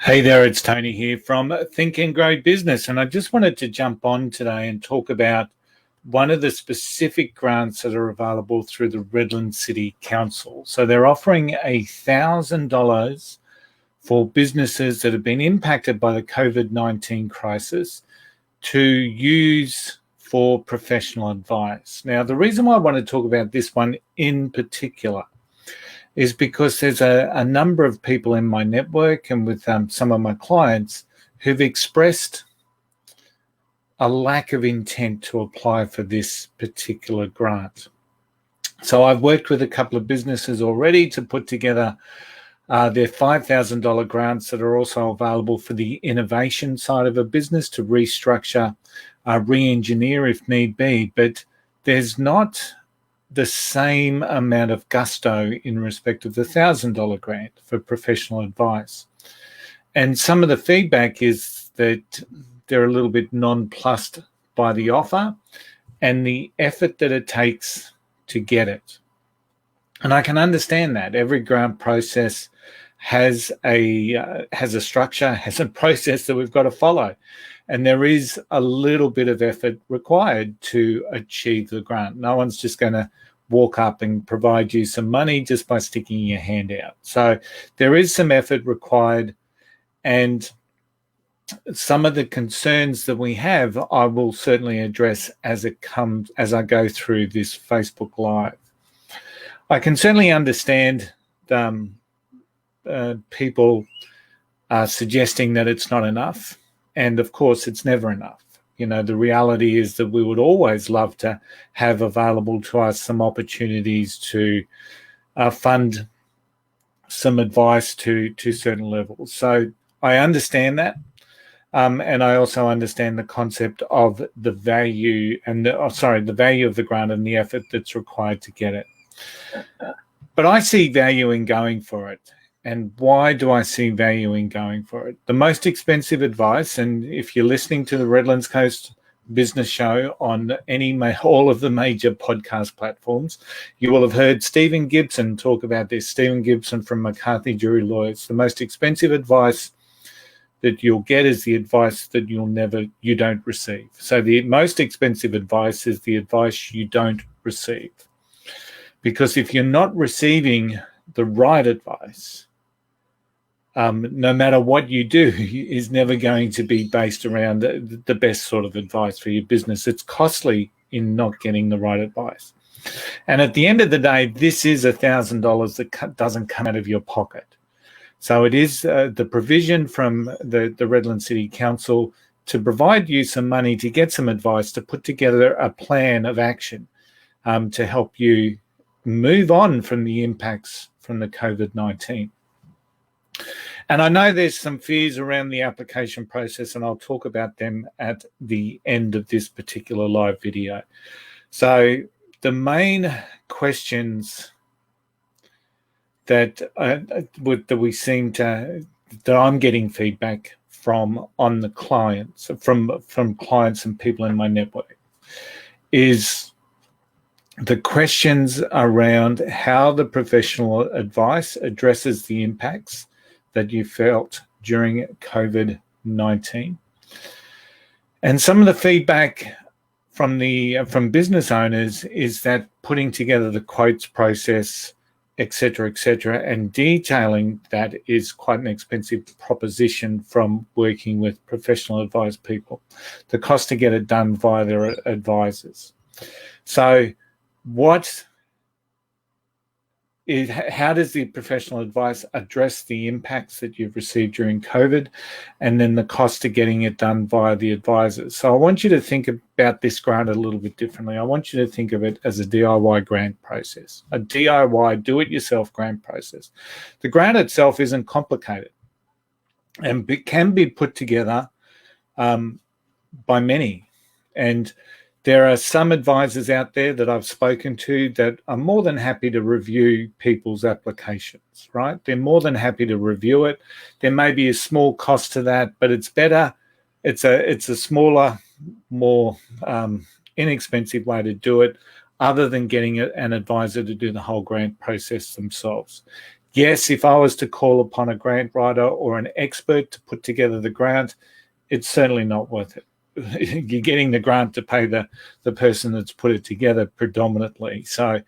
Hey there, it's Tony here from Think and Grow Business, and I just wanted to jump on today and talk about one of the specific grants that are available through the Redland City Council. So they're offering $1,000 for businesses that have been impacted by the COVID-19 crisis to use for professional advice. Now, the reason why I want to talk about this one in particular is because there's a number of people in my network and with some of my clients who've expressed a lack of intent to apply for this particular grant. So I've worked with a couple of businesses already to put together their $5,000 grants that are also available for the innovation side of a business to restructure, re-engineer if need be, but there's not the same amount of gusto in respect of the $1,000 grant for professional advice. And some of the feedback is that they're a little bit nonplussed by the offer and the effort that it takes to get it. And I can understand that. Every grant process has a structure, has a process that we've got to follow. And there is a little bit of effort required to achieve the grant. No one's just going to walk up and provide you some money just by sticking your hand out. So there is some effort required, and some of the concerns that we have, I will certainly address as I go through this Facebook Live. I can certainly understand people suggesting that it's not enough. And of course, it's never enough. You know, the reality is that we would always love to have available to us some opportunities to fund some advice to certain levels. So I understand that. And I also understand the concept of the value and the value of the grant and the effort that's required to get it. But I see value in going for it. And why do I see value in going for it? The most expensive advice, and if you're listening to the Redlands Coast Business Show on all of the major podcast platforms, you will have heard Stephen Gibson talk about this. Stephen Gibson from McCarthy Jury Lawyers. The most expensive advice that you'll get is the advice that you don't receive. So the most expensive advice is the advice you don't receive. Because if you're not receiving the right advice, no matter what you do, is never going to be based around the best sort of advice for your business. It's costly in not getting the right advice. And at the end of the day, this is $1,000 that doesn't come out of your pocket. So it is the provision from the Redland City Council to provide you some money to get some advice, to put together a plan of action to help you move on from the impacts from the COVID-19. And I know there's some fears around the application process, and I'll talk about them at the end of this particular live video. So the main questions that I'm getting feedback from on the clients, from clients and people in my network, is the questions around how the professional advice addresses the impacts that you felt during COVID-19. And some of the feedback from business owners is that putting together the quotes process, et cetera, and detailing that is quite an expensive proposition from working with professional advice people. The cost to get it done via their advisors. So how does the professional advice address the impacts that you've received during COVID, and then the cost to getting it done via the advisors? So I want you to think about this grant a little bit differently. I want you to think of it as a DIY grant process, a DIY do-it-yourself grant process. The grant itself isn't complicated and can be put together by many. And there are some advisors out there that I've spoken to that are more than happy to review people's applications, right? They're more than happy to review it. There may be a small cost to that, but it's better. It's a smaller, more inexpensive way to do it, other than getting an advisor to do the whole grant process themselves. Yes, if I was to call upon a grant writer or an expert to put together the grant, it's certainly not worth it. You're getting the grant to pay the person that's put it together predominantly. So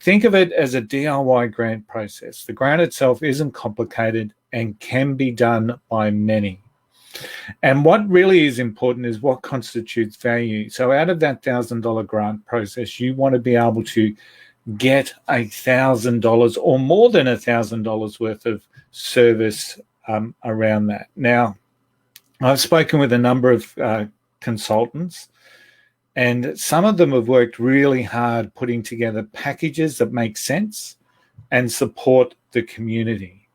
think of it as a DIY grant process. The grant itself isn't complicated and can be done by many. And what really is important is what constitutes value. So out of that $1,000 grant process, you want to be able to get $1,000 or more than $1,000 worth of service around that. Now, I've spoken with a number of consultants, and some of them have worked really hard putting together packages that make sense and support the community.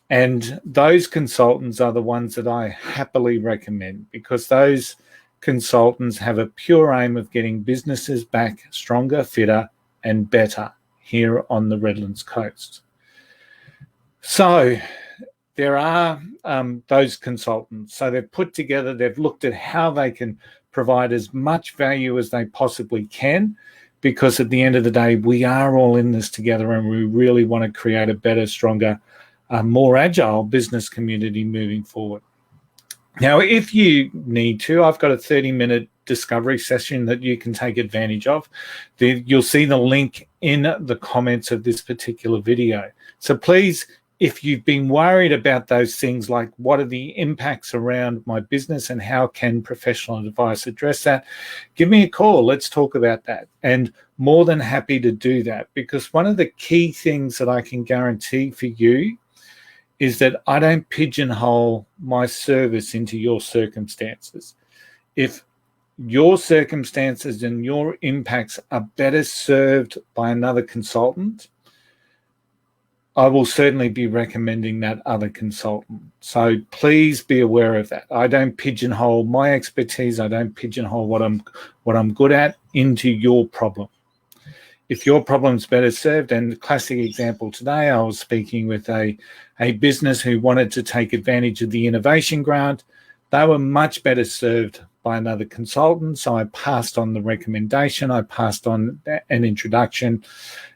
And those consultants are the ones that I happily recommend, because those consultants have a pure aim of getting businesses back stronger, fitter, and better here on the Redlands coast. So there are those consultants. So they've put together, they've looked at how they can provide as much value as they possibly can, because at the end of the day, we are all in this together, and we really want to create a better, stronger, more agile business community moving forward. Now, if you need to, I've got a 30-minute discovery session that you can take advantage of. You'll see the link in the comments of this particular video. So please, if you've been worried about those things, like what are the impacts around my business and how can professional advice address that, give me a call. Let's talk about that. And more than happy to do that, because one of the key things that I can guarantee for you is that I don't pigeonhole my service into your circumstances. If your circumstances and your impacts are better served by another consultant, I will certainly be recommending that other consultant. So please be aware of that. I don't pigeonhole my expertise. I don't pigeonhole what I'm good at into your problem. If your problem's better served, and the classic example today, I was speaking with a business who wanted to take advantage of the innovation grant. They were much better served by another consultant. So I passed on the recommendation. I passed on an introduction,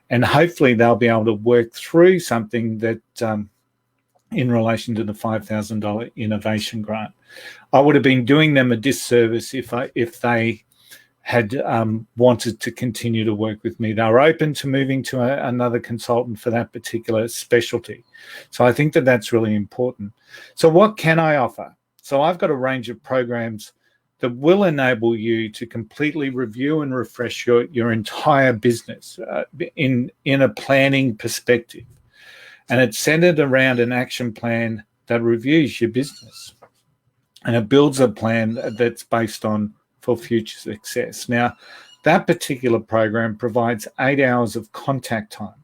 and hopefully they'll be able to work through something that in relation to the $5,000 innovation grant. I would have been doing them a disservice if they had wanted to continue to work with me. They were open to moving to another consultant for that particular specialty. So I think that that's really important. So what can I offer? So I've got a range of programs that will enable you to completely review and refresh your entire business in a planning perspective. And it's centered around an action plan that reviews your business. And it builds a plan that's based on for future success. Now, that particular program provides 8 hours of contact time,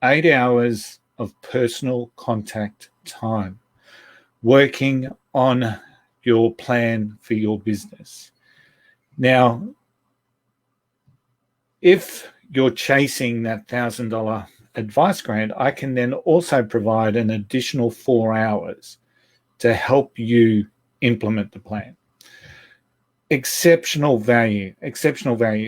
8 hours of personal contact time, working on your plan for your business. Now, if you're chasing that $1,000 advice grant, I can then also provide an additional 4 hours to help you implement the plan. Exceptional value.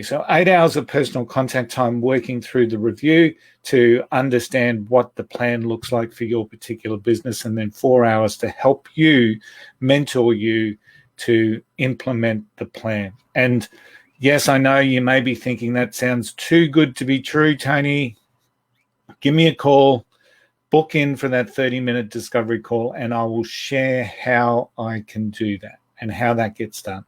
So 8 hours of personal contact time working through the review to understand what the plan looks like for your particular business, and then 4 hours to help you, mentor you to implement the plan. And yes, I know you may be thinking that sounds too good to be true, Tony. Give me a call, book in for that 30-minute discovery call, and I will share how I can do that and how that gets done.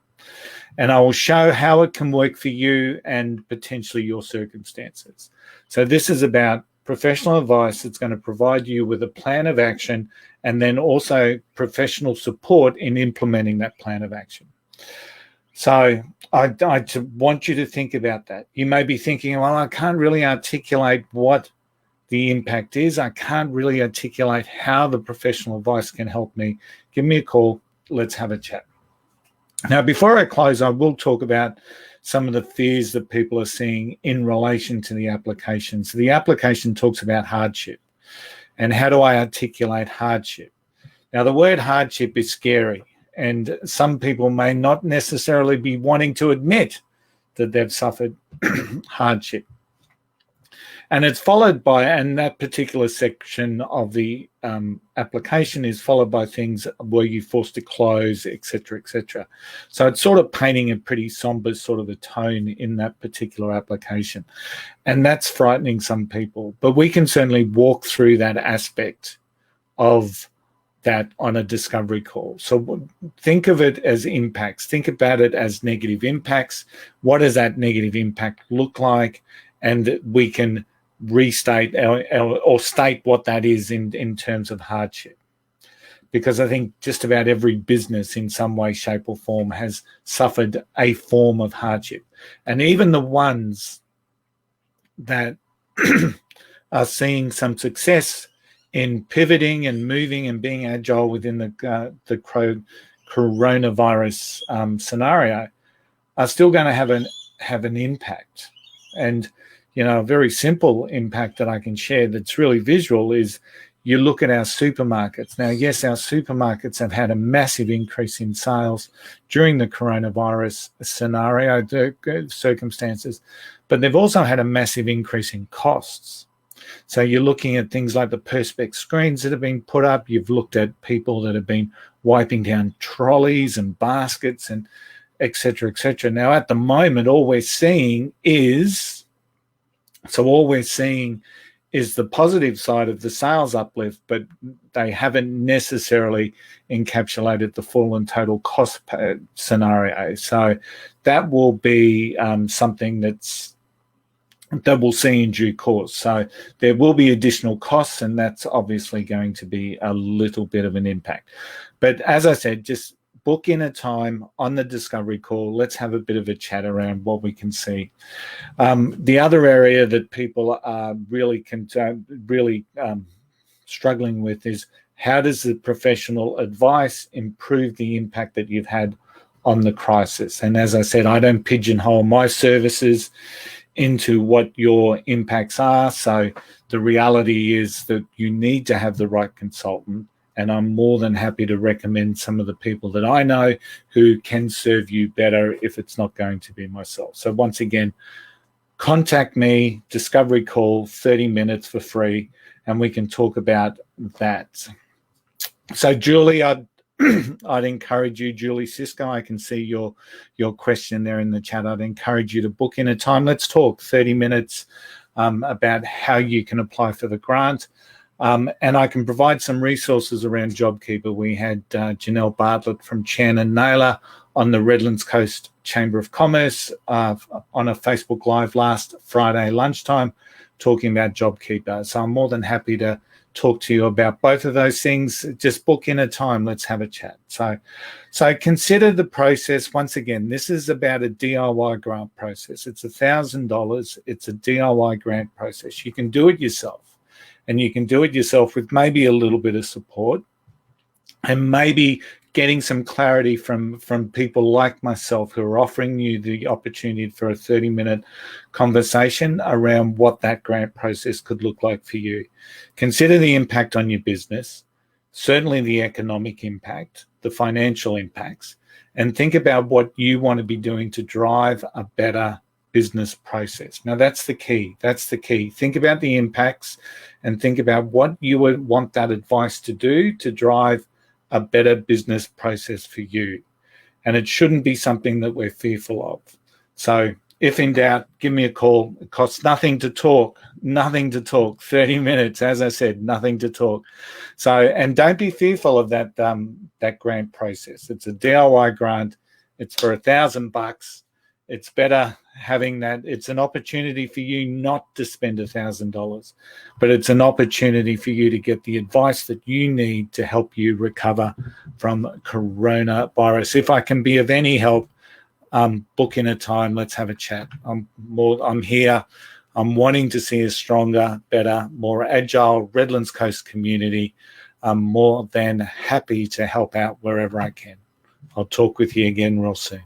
And I will show how it can work for you and potentially your circumstances. So this is about professional advice that's going to provide you with a plan of action, and then also professional support in implementing that plan of action. So I want you to think about that. You may be thinking, well, I can't really articulate what the impact is. I can't really articulate how the professional advice can help me. Give me a call. Let's have a chat. Now, before I close, I will talk about some of the fears that people are seeing in relation to the application. So the application talks about hardship. And how do I articulate hardship? Now, the word hardship is scary, and some people may not necessarily be wanting to admit that they've suffered hardship. And it's followed by, and that particular section of the application is followed by things where you're forced to close, etc., etc. So it's sort of painting a pretty somber sort of a tone in that particular application. And that's frightening some people. But we can certainly walk through that aspect of that on a discovery call. So think of it as impacts. Think about it as negative impacts. What does that negative impact look like? And we can restate or state what that is in terms of hardship. Because I think just about every business in some way, shape or form has suffered a form of hardship. And even the ones that are seeing some success in pivoting and moving and being agile within the coronavirus scenario are still going to have an impact. And a very simple impact that I can share that's really visual is you look at our supermarkets. Now, yes, our supermarkets have had a massive increase in sales during the coronavirus scenario, the circumstances, but they've also had a massive increase in costs. So you're looking at things like the Perspex screens that have been put up. You've looked at people that have been wiping down trolleys and baskets and et cetera, et cetera. Now, at the moment, all we're seeing is the positive side of the sales uplift, but they haven't necessarily encapsulated the full and total cost scenario. So that will be something that we'll see in due course. So there will be additional costs, and that's obviously going to be a little bit of an impact. But as I said, just book in a time on the discovery call. Let's have a bit of a chat around what we can see. The other area that people are really struggling with is how does the professional advice improve the impact that you've had on the crisis? And as I said, I don't pigeonhole my services into what your impacts are. So the reality is that you need to have the right consultant. And I'm more than happy to recommend some of the people that I know who can serve you better if it's not going to be myself. So once again, contact me, discovery call, 30 minutes for free, and we can talk about that. So Julie, I'd encourage you, Julie Cisco, I can see your question there in the chat. I'd encourage you to book in a time. Let's talk 30 minutes about how you can apply for the grant. And I can provide some resources around JobKeeper. We had Janelle Bartlett from Chan and Naylor on the Redlands Coast Chamber of Commerce on a Facebook Live last Friday lunchtime talking about JobKeeper. So I'm more than happy to talk to you about both of those things. Just book in a time. Let's have a chat. So consider the process. Once again, this is about a DIY grant process. It's $1,000. It's a DIY grant process. You can do it yourself. And you can do it yourself with maybe a little bit of support and maybe getting some clarity from people like myself who are offering you the opportunity for a 30-minute conversation around what that grant process could look like for you. Consider the impact on your business, certainly the economic impact, the financial impacts, and think about what you want to be doing to drive a better business process. Now, that's the key. That's the key. Think about the impacts and think about what you would want that advice to do to drive a better business process for you. And it shouldn't be something that we're fearful of. So if in doubt, give me a call. It costs nothing to talk, 30 minutes, as I said, nothing to talk. So, and don't be fearful of that grant process. It's a DIY grant. It's for $1,000. It's better having that. It's an opportunity for you not to spend $1,000, but it's an opportunity for you to get the advice that you need to help you recover from coronavirus. If I can be of any help, book in a time. Let's have a chat. I'm here. I'm wanting to see a stronger, better, more agile Redlands Coast community. I'm more than happy to help out wherever I can. I'll talk with you again real soon.